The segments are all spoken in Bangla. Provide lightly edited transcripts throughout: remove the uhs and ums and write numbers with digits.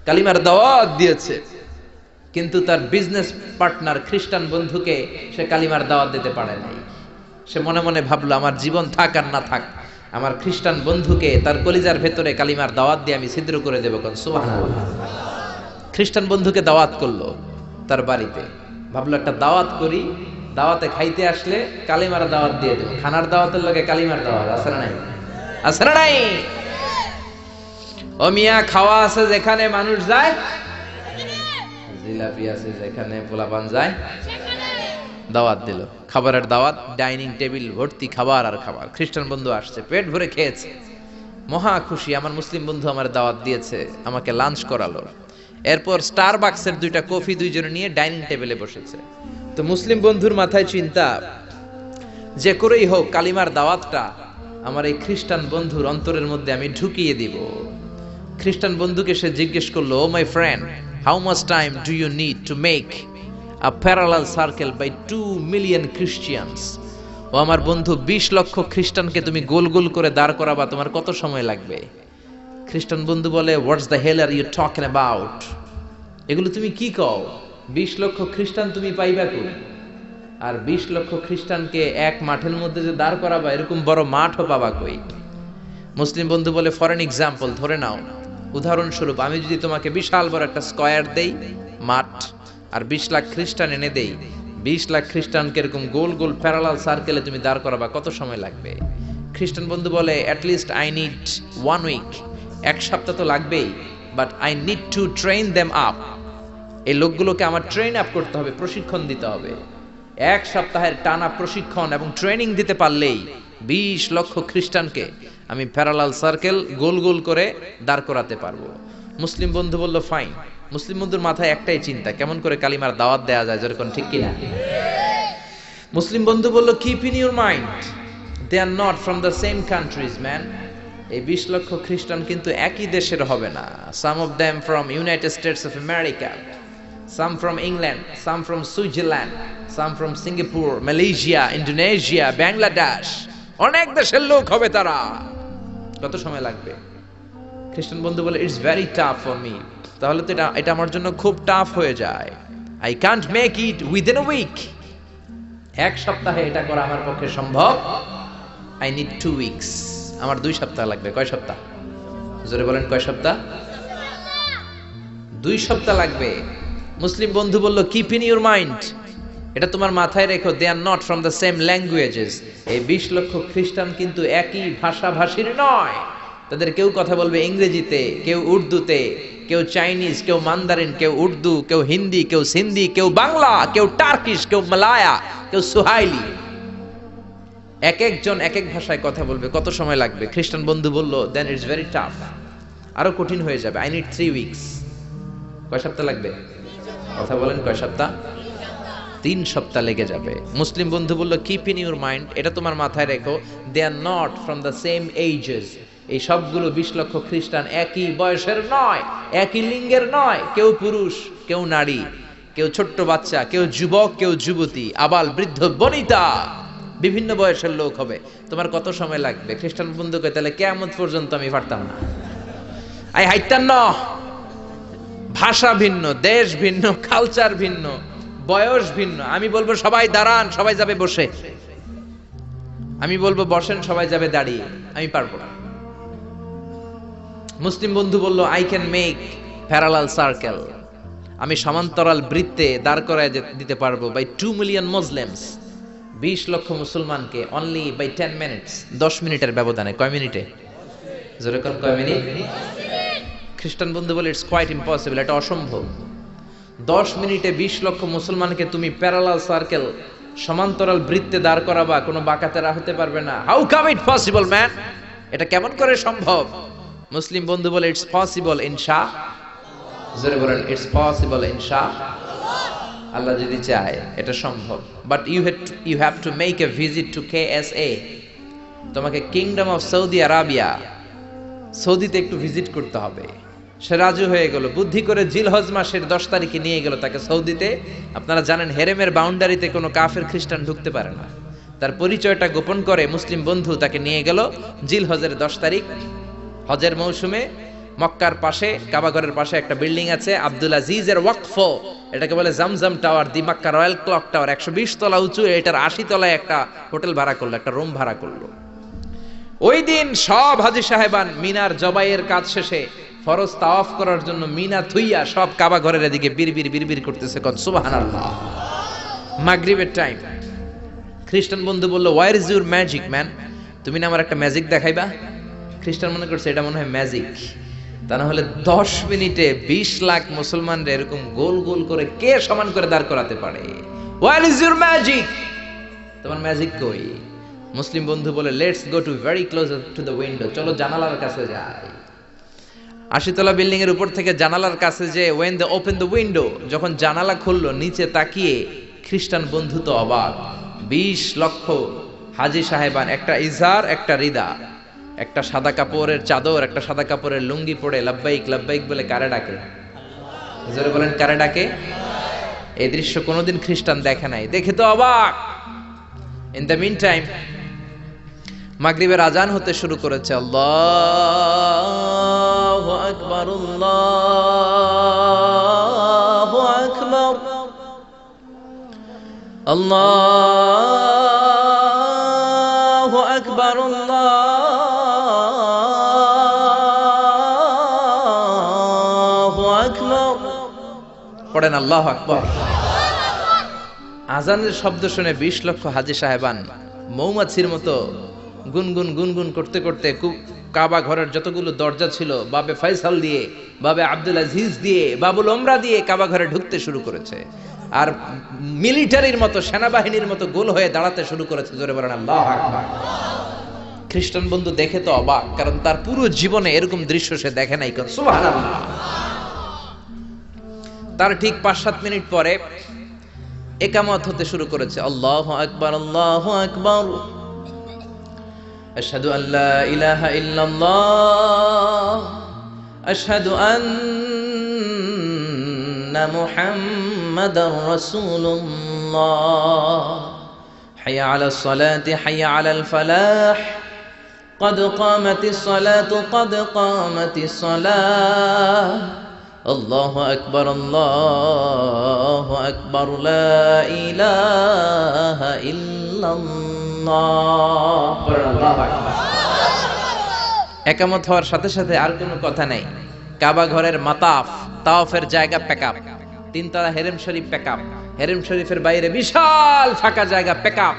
কালিমার দাওয়াত দিয়েছে, কিন্তু তার বিজনেস পার্টনার খ্রিস্টান বন্ধুকে সে কালিমার দাওয়াত দিতে পারে নাই। সে মনে মনে ভাবলো, আমার জীবন থাক আর না থাক, আমার খ্রিস্টান বন্ধুকে তার কলিজার ভেতরে কালিমার দাওয়াত দিয়ে আমি ছিদ্র করে দেবো। কোন সুবহানাল্লাহ। খ্রিস্টান বন্ধুকে দাওয়াত করলো তার বাড়িতে, ভাবলো একটা দাওয়াত করি, দাওয়াতে খাইতে আসলে কালিমার দাওয়াত দিয়ে দেবো। খানার দাওয়াতের লগে কালিমার দাওয়াত আছে না নাই? আছে না নাই? ও মিয়া, খাওয়া আছে যেখানে মানুষ যায়, জিলাপি আছে যেখানে পোলাপান যায়, দাওয়াত দিল, খাবারের দাওয়াত, ডাইনিং টেবিল ভর্তি খাবার আর খাবার। খ্রিস্টান বন্ধু আসছে, পেট ভরে খেয়েছে, মহা খুশি, আমার মুসলিম বন্ধু আমার দাওয়াত দিয়েছে, আমাকে লাঞ্চ করালো। এরপর স্টারবাকসের 2টা কফি দুইজনে নিয়ে ডাইনিং টেবিলে বসেছে। তো মুসলিম বন্ধুর মাথায় চিন্তা, যে করেই হোক কালিমার দাওয়াতটা আমার এই খ্রিস্টান বন্ধুর অন্তরের মধ্যে আমি ঢুকিয়ে দিব। খ্রিস্টান বন্ধুকে সে জিজ্ঞেস করলো, oh my friend, how much time do you need to make a parallel circle by 2 million Christians? ও আমার বন্ধু, 20 লক্ষ খ্রিস্টানকে তুমি গোল গোল করে দাঁড় করাবা, তোমার কত সময় লাগবে? খ্রিস্টান বন্ধু বলে, what's the hell are you talking about? এগুলো তুমি কি কও? 20 লক্ষ খ্রিস্টান তুমি পাইবা কই? আর 20 লক্ষ খ্রিস্টানকে এক মাঠের মধ্যে যে দাঁড় করাবা, এরকম বড় মাঠও পাবা কই? মুসলিম বন্ধু বলে, ফর এন এক্সাম্পল, ধরে নাও, উদাহরণস্বরূপ আমি যদি তোমাকে বিশাল বড় একটা স্কয়ার দেই, মাঠ, আর 20 লাখ খ্রিস্টান এনে দেই, 20 লাখ খ্রিস্টানকে এরকম গোল গোল প্যারালাল সার্কেলে তুমি দাঁড় করাবা, কত সময় লাগবে? খ্রিস্টান বন্ধু বলে, at least I need 1 week, 1 সপ্তাহ তো লাগবেই, but I need to train them up. এই লোকগুলোকে আমার ট্রেন আপ করতে হবে, প্রশিক্ষণ দিতে হবে। 1 সপ্তাহের টানা প্রশিক্ষণ এবং ট্রেনিং দিতে পারলেই 20 লক্ষ খ্রিস্টানকে আমি প্যারালাল সার্কেল গোল গোল করে দাঁড় করাতে পারবো। মুসলিম বন্ধু বলল, ফাইন। মুসলিম বন্ধুর মাথায় একটাই চিন্তা, কেমন করে কালিমার দাওয়াত দেয়া যায়, যেরকম, ঠিক কিনা? মুসলিম বন্ধু বলল, keep in your mind, they are not from the same countries man. এই 20 লক্ষ খ্রিস্টান কিন্তু একই দেশের হবে না। Some of them from United States of America, some from England, some from Switzerland, some from Singapore, Malaysia, Indonesia, Bangladesh, অনেক দেশের লোক হবে তারা। কত সময় লাগবে? খ্রিস্টান বন্ধু বলে, it's very tough for me. তাহলে তো এটা আমার জন্য খুব টাফ হয়ে যায়। I can't make it within a week. 1 সপ্তাহে এটা করা আমার পক্ষে সম্ভব। I need 2 weeks. আমার 2 সপ্তাহ লাগবে। কয় সপ্তাহ? জোরে বলেন, কয় সপ্তাহ? 2 সপ্তাহ লাগবে। মুসলিম বন্ধু বলল, কিপ ইন ইউর মাইন্ড, এটা তোমার মাথায় রেখো, they are not from the same languages. এই 20 লক্ষ খ্রিস্টান কিন্তু একই ভাষাভাষীর নয়। তাদের কেউ কথা বলবে ইংরেজিতে, কেউ উর্দুতে, কেউ চাইনিজ, কেউ মান্দারিন, কেউ উর্দু, কেউ হিন্দি, কেউ সিন্ধি, কেউ বাংলা, কেউ টার্কিশ, কেউ মালায়া, কেউ সুহাইলি। এক একজন এক এক ভাষায় কথা বলবে, কত সময় লাগবে? খ্রিস্টান বন্ধু বলল, দেন ইটস ভেরি টাফ, আরো কঠিন হয়ে যাবে। I need 3 weeks. কয় সপ্তাহ লাগবে? কথা বলেন, কয় সপ্তাহ? 3 সপ্তাহ লেগে যাবে। মুসলিম বন্ধু বলল, কিপ ইন ইউর মাইন্ড, এটা তোমার মাথায় রেখো, they are not from the same ages. এই সবগুলো 20 লক্ষ খ্রিস্টান একই বয়সের নয়, একই লিঙ্গের নয়। কেউ পুরুষ, কেউ নারী, কেউ ছোট্ট বাচ্চা, কেউ যুবক, কেউ যুবতী, আবাল বৃদ্ধ বনিতা, বিভিন্ন বয়সের লোক হবে। তোমার কত সময় লাগবে? খ্রিস্টান বন্ধুকে, তাহলে কিয়ামত পর্যন্ত আমি পারতাম না। আই হাইতাম না। ভাষা ভিন্ন, দেশ ভিন্ন, কালচার ভিন্ন, বয়স ভিন্ন। আমি বলবো সবাই দাঁড়ান, সবাই যাবে বসে। আমি বলবো বসেন, সবাই যাবে দাঁড়িয়ে। আমি পারবো না। মুসলিম বন্ধু বলল, I can make parallel circle, আমি সমান্তরাল বৃত্তে দাঁড় করায় দিতে পারবো বাই 2 মিলিয়ন মুসলিমস, 20 লক্ষ মুসলমানকে, অনলি বাই 10 মিনিটস, 10 মিনিটের ব্যবধানে। কয় মিনিটে? জোরে কোন, কয় মিনিট? খ্রিস্টান বন্ধু বলে, ইটস কোয়াইট ইম্পসিবল, এটা অসম্ভব। 10 মিনিটে 20 লক্ষ মুসলমানকে তুমি প্যারালাল সার্কেল, সমান্তরাল বৃত্তে দাঁড় করাবা, কোনো বাঁকাতেরা হতে পারবে না। How come it possible man? এটা কেমন করে সম্ভব? মুসলিম বন্ধু বলে, ইটস পসিবল ইনশা। জোরে বলেন, ইটস পসিবল ইনশা। আল্লাহ যদি চায় এটা সম্ভব। But you have to make a visit to KSA। তোমাকে কিংডম অফ সৌদি আরাবিয়া, সৌদিতে একটু ভিজিট করতে হবে। সে রাজু হয়ে গেল, বুদ্ধি করে জিলহজ মাসের 10 তারিখে নিয়ে গেল তাকে সৌদিতে। আপনারা জানেন, হেরেমের বাউন্ডারিতে কোনো কাফের খ্রিস্টান ঢুকতে পারে না। তার পরিচয়টা গোপন করে মুসলিম বন্ধু তাকে নিয়ে গেল জিলহজের 10 তারিখ, হজের মৌসুমে মক্কার পাশে কাবাঘরের পাশে একটা বিল্ডিং আছে আব্দুল আজিজের ওয়াকফ, এটাকে বলে জামজাম টাওয়ার, দি মক্কা রয়্যাল ক্লক টাওয়ার, 120 তলা উঁচু, এটার 80 তলায় একটা হোটেল ভাড়া করলো, একটা রুম ভাড়া করলো। ওই দিন সব হাজী সাহেবান মিনার জবাইয়ের কাজ শেষে ফরজ তাওয়াফ করার জন্য মিনা থুইয়া সব কাবা ঘরের এদিকে বিড়বিড় করতেছে, কত সুবহানাল্লাহ। মাগরিবের টাইম। খ্রিস্টান বন্ধু বলল, where is your magic man? তুমি না আমার একটা ম্যাজিক দেখাইবা? খ্রিস্টান মনে করছে এটা মনে হয় ম্যাজিক। তা না হলে 10 মিনিটে 20 লাখ মুসলমানরা এরকম গোল গোল করে কে সমান করে দাঁড় করাতে পারে? Where is your magic? তোমার ম্যাজিক কই? মুসলিম বন্ধু বলে, let's go to very close to the window, চলো জানালার কাছে যাই। 80 তলা বিল্ডিং এর উপর থেকে জানালার কাছে যে when they open the window, যখন জানালা খুললো, নিচে তাকিয়ে খ্রিস্টান বন্ধু তো অবাক। 20 লক্ষ হাজী সাহেবান, একটা ইজার, একটা রিদা, একটা সাদা কাপড়ের চাদর, একটা সাদা কাপড়ের লুঙ্গি পরে লাব্বাইক লাব্বাইক বলে কারে ডাকে? জোরে বলেন, কারে ডাকে? এই দৃশ্য কোনোদিন খ্রিস্টান দেখে নাই, দেখে তো অবাক। ইন দ্য মিন টাইম মাগরিবের আজান হতে শুরু করেছে। আল্লাহু আকবার, আল্লাহু আকবার, আল্লাহু আকবার, আল্লাহু আকবার। পড়েন আল্লাহু আকবার। আজানের শব্দ শুনে 20 লক্ষ হাজী সাহেবান মৌমাছির মতো গুনগুন গুনগুন করতে করতে কাবা ঘরের যতগুলো দরজা ছিল, বাবে ফয়সাল দিয়ে, বাবে আব্দুল আজিজ দিয়ে, বাবুল ওমরা দিয়ে কাবা ঘরে ঢুকতে শুরু করেছে। আর মিলিটারির মতো, সেনাবাহিনীর মতো গোল হয়ে দাঁড়াতে শুরু করেছে। জোরে বলেন আল্লাহু আকবার। খ্রিস্টান বন্ধু দেখে তো অবাক, কারণ তার পুরো জীবনে এরকম দৃশ্য সে দেখে নাই। সুবহানাল্লাহ। তার ঠিক 5-7 মিনিট পরে ইকামত হতে শুরু করেছে। আল্লাহু আকবার, আল্লাহু আকবার, আশহাদু আল্লা ইলাহা ইল্লাল্লাহ, আশহাদু আন্না মুহাম্মাদার রাসূলুল্লাহ, হাইয়া আলাস সালাতি হাইয়া আলাল ফালাহ, قد قامت الصلاة قد قامت الصلاة, الله أكبر الله أكبر لا إله إلا الله. একামত হওয়ার সাথে সাথে আর কোনো কথা নাই। কাবা ঘরের মাতাফ, তাওয়াফের জায়গা প্যাকআপ, 3 তলা হেরেম শরীফ প্যাকআপ, হেরেম শরীফের বাইরে বিশাল ফাঁকা জায়গা প্যাকআপ,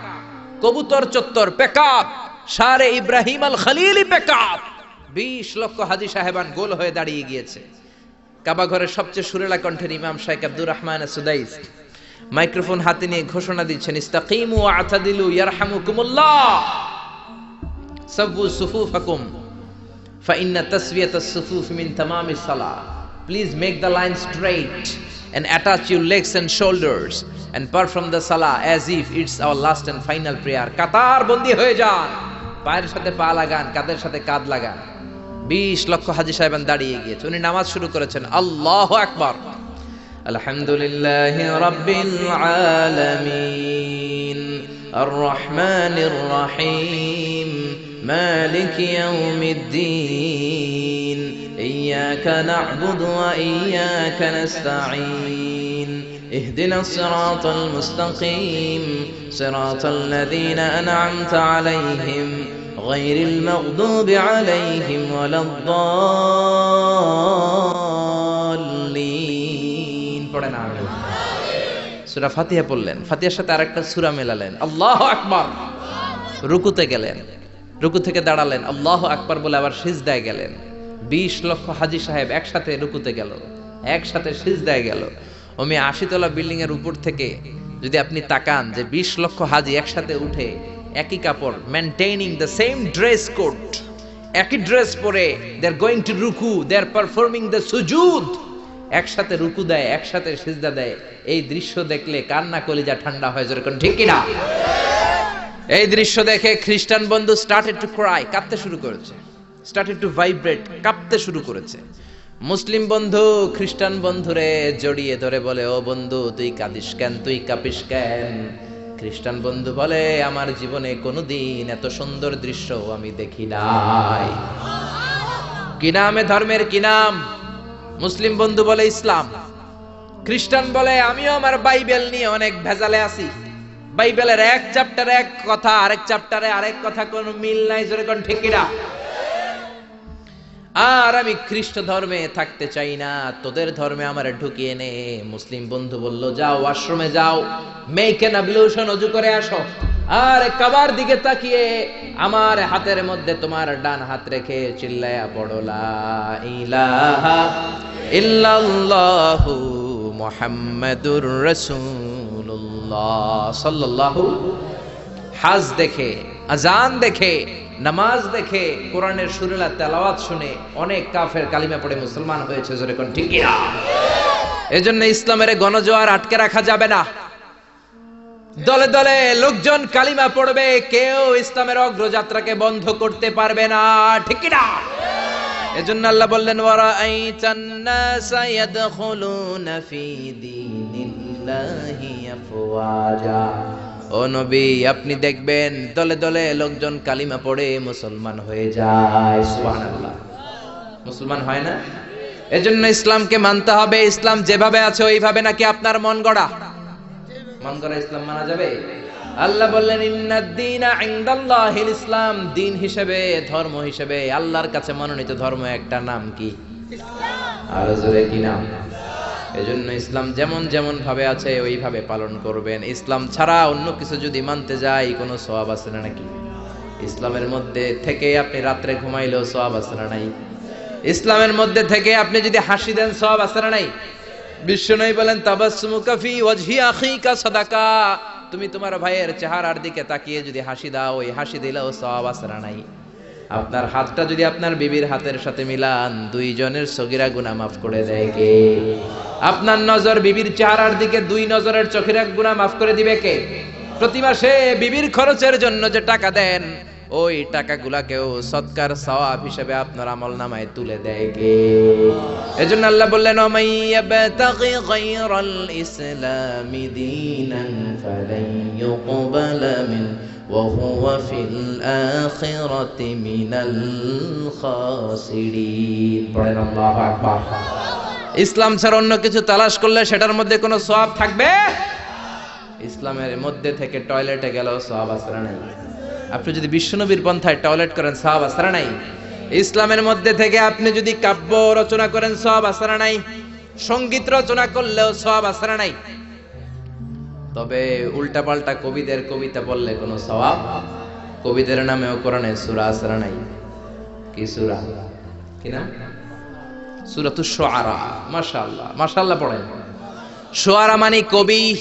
কবুতর চত্বর প্যাকআপ, শারে ইব্রাহিম আল খলিলি প্যাকআপ। 20 লক্ষ হাজী সাহেবান গোল হয়ে দাঁড়িয়ে গিয়েছে। কাবা ঘরের সবচেয়ে সুরেলা কণ্ঠের ইমাম শাইখ আব্দুর রহমান সুদাইস মাইক্রোফোন হাতে নিয়ে ঘোষণা দিচ্ছেন, ইস্তাকিমু ওয়া আতাদিলু ইয়ারহামুকুমুল্লাহ, সাব্বু সুফুফাকুম ফাইন্না তাসওয়িয়াতাস সুফুফ মিন তামামিস সালাহ। Please make the line straight and attach your legs and shoulders and perform the salah as if it's our last and final prayer. কাতার বন্দী হয়ে যান, পায়ের সাথে পা লাগান, কাঁধের সাথে কাঁধ লাগান। 20 লক্ষ হাজী সাহেবান দাঁড়িয়ে গিয়েছে। উনি নামাজ শুরু করেছেন। আল্লাহু আকবার, আলহামদুলিল্লাহি রাব্বিল আলামিন, আর রহমানির রহিম, মালিকি ইয়াউমিদ্দিন, ইয়াকা না'বুদু ওয়া ইয়াকা নাস্তাঈন, ইহদিনাস সিরাতাল মুস্তাকিম, সিরাতাল লাযীনা আন'আমতা আলাইহিম غير المغضوب عليهم ولا الضالين. পড়েন আমিন। সূরা ফাতিহা পড়লেন, ফাতিহার সাথে আরেকটা সূরা মেলালেন, আল্লাহু আকবার। রুকুতে গেলেন, রুকু থেকে দাঁড়ালেন, আল্লাহু আকবার বলে আবার সিজদায় গেলেন। 20 লক্ষ হাজী সাহেব একসাথে রুকুতে গেল, একসাথে সিজদায় গেল। ওমি 80 তলা বিল্ডিং এর উপর থেকে যদি আপনি তাকান যে 20 লক্ষ হাজী একসাথে উঠে একই কাপড়, maintaining the same dress code, একই ড্রেস পরে দে আর গোইং টু রুকু, দে আর পারফর্মিং দ্য সুজুদ, একসাথে রুকু দেয়, একসাথে সিজদা দেয়। এই দৃশ্য দেখলে কান্না কলিজা ঠান্ডা হয়, যেরকম ঠিক কিনা? এই দৃশ্য দেখে খ্রিস্টান বন্ধু স্টার্টেড টু ক্রাই, কাঁদতে শুরু করেছে, স্টার্টেড টু ভাইব্রেট, কাঁপতে শুরু করেছে। মুসলিম বন্ধু খ্রিস্টান বন্ধুরে জড়িয়ে ধরে বলে, ও বন্ধু তুই কাঁদিস কেন, তুই কাঁপিস কেন? খ্রিস্টান বন্ধু বলে, আমার জীবনে কোনোদিন এত সুন্দর দৃশ্য আমি দেখি নাই। কি নামে ধর্মের কি নাম? মুসলিম বন্ধু বলে ইসলাম, খ্রিস্টান বলে আমিও আমার বাইবেল নিয়ে অনেক ভেজালে আছি, বাইবেলের এক চ্যাপ্টারে এক কথা, আরেক চ্যাপ্টারে আরেক কথা, কোনো মিল নাই, জোরে কোন ঠিক কিনা? আর আমি খ্রিস্ট ধর্মে থাকতে চাই না, তোদের ধর্মে আমারে ঢুকিয়ে নে। মুসলিম বন্ধু বলল, যাও আশ্রমে যাও, মেক এন অ্যাবলিউশন, ওযু করে আসো, আর কাবার দিকে তাকিয়ে আমার হাতের মধ্যে তোমার ডান হাত রেখে চিল্লায়া পড়ো লা ইলাহা ইল্লাল্লাহু মুহাম্মাদুর রাসূলুল্লাহ সাল্লাল্লাহু। হাজ দেখে, আজান দেখে, নামাজ দেখে, কোরআনের সুরেলা তেলাওয়াত শুনে অনেক কাফের কালিমা পড়ে মুসলমান হয়েছে, জোরে কোন ঠিক কিনা? এজন্য ইসলামের গণজোয়ার আটকে রাখা যাবে না। দলে দলে লোকজন কালিমা পড়বে, কেউ ইসলামের অগ্রযাত্রাকে বন্ধ করতে পারবে না, ঠিক কিনা? এজন্য আল্লাহ বললেন, ওয়ারাআইতান নাসা ইয়াদখুলুনা ফি দীনিল্লাহি আফওয়াজা। ও নবী, আপনি দেখবেন দলে দলে লোকজন কালিমা পড়ে মুসলমান হয়ে যায়। সুবহানাল্লাহ। মুসলমান হয় না? এজন্য ইসলামকে মানতে হবে। ইসলাম যেভাবে আছে ওইভাবে, নাকি আপনার মন গড়া? মন গড়া ইসলাম মানা যাবে? আল্লাহ বললেন, ইন্নাদ-দীনা ইনদাল্লাহিল ইসলাম। দিন হিসেবে, ধর্ম হিসেবে আল্লাহর কাছে মনোনীত ধর্ম একটা নাম কি? ইসলাম। আর জোরে কি নাম? এজন্য ইসলাম যেমন যেমন ভাবে আছে ওইভাবে পালন করবেন। ইসলাম ছাড়া অন্য কিছু যদি মানতে যাই, কোনো সওয়াব আছে না নাকি? ইসলামের মধ্যে থেকে আপনি রাত্রে ঘুমাইলেও সওয়াব আছে না নাই? ইসলামের মধ্যে থেকে আপনি যদি হাসি দেন, সওয়াব আছে না নাই? বিশ্বনবী বলেন, তাবাসসুমুকা ফি ওয়াজহি আখিকা সাদাকা। তুমি তোমার ভাইয়ের চেহারার দিকে তাকিয়ে যদি হাসি দাও, ওই হাসি দিলেও সওয়াব আছে না নাই? আপনার হাতটা যদি আপনার বিবির হাতের সাথে মিলান, দুইজনের সগীরা গুনাহ মাফ করে দেয় কে? আপনার নজর বিবির চেহারার দিকে, দুই নজরের চোখের গুনাহ মাফ করে দিবে কে? প্রতি মাসে বিবির খরচের জন্য যে টাকা দেন, ওই টাকাগুলাকেও সদকার সওয়াব হিসেবে আপনার আমলনামায় তুলে দেয় কে? এজন্য আল্লাহ বললেন, ওমাইয়াবতাগি গায়রাল ইসলামি দীনান ফালান ইউকবালা মিন ওয়া হুয়া ফিল আখিরাতি মিনাল খাসিরিন। পড়েন আল্লাহু আকবার। ইসলাম ছাড়া অন্য কিছু তালাশ করলে সেটার মধ্যে কোনো সওয়াব থাকবে? ইসলামের মধ্যে থেকে টয়লেটে গেলেও সওয়াব আছে না নাই? আপনি যদি বিশ্বনবীর পন্থায় টয়লেট করেন, সওয়াব আছে না নাই? ইসলামের মধ্যে থেকে আপনি যদি কাব্য রচনা করেন, সওয়াব আছে না নাই? সঙ্গীত রচনা করলেও সওয়াব আছে না নাই? তবে উল্টাপাল্টা কবিদের কবিতা বললে কোনো সওয়াব? কবিদের নামেও কোরআনে সূরা আছে না নাই? কি সূরা? কি নাম? সূরাতুশ শুআরা। মাশাআল্লাহ, মাশাআল্লাহ পড়েন। শুআরা মানে কবি।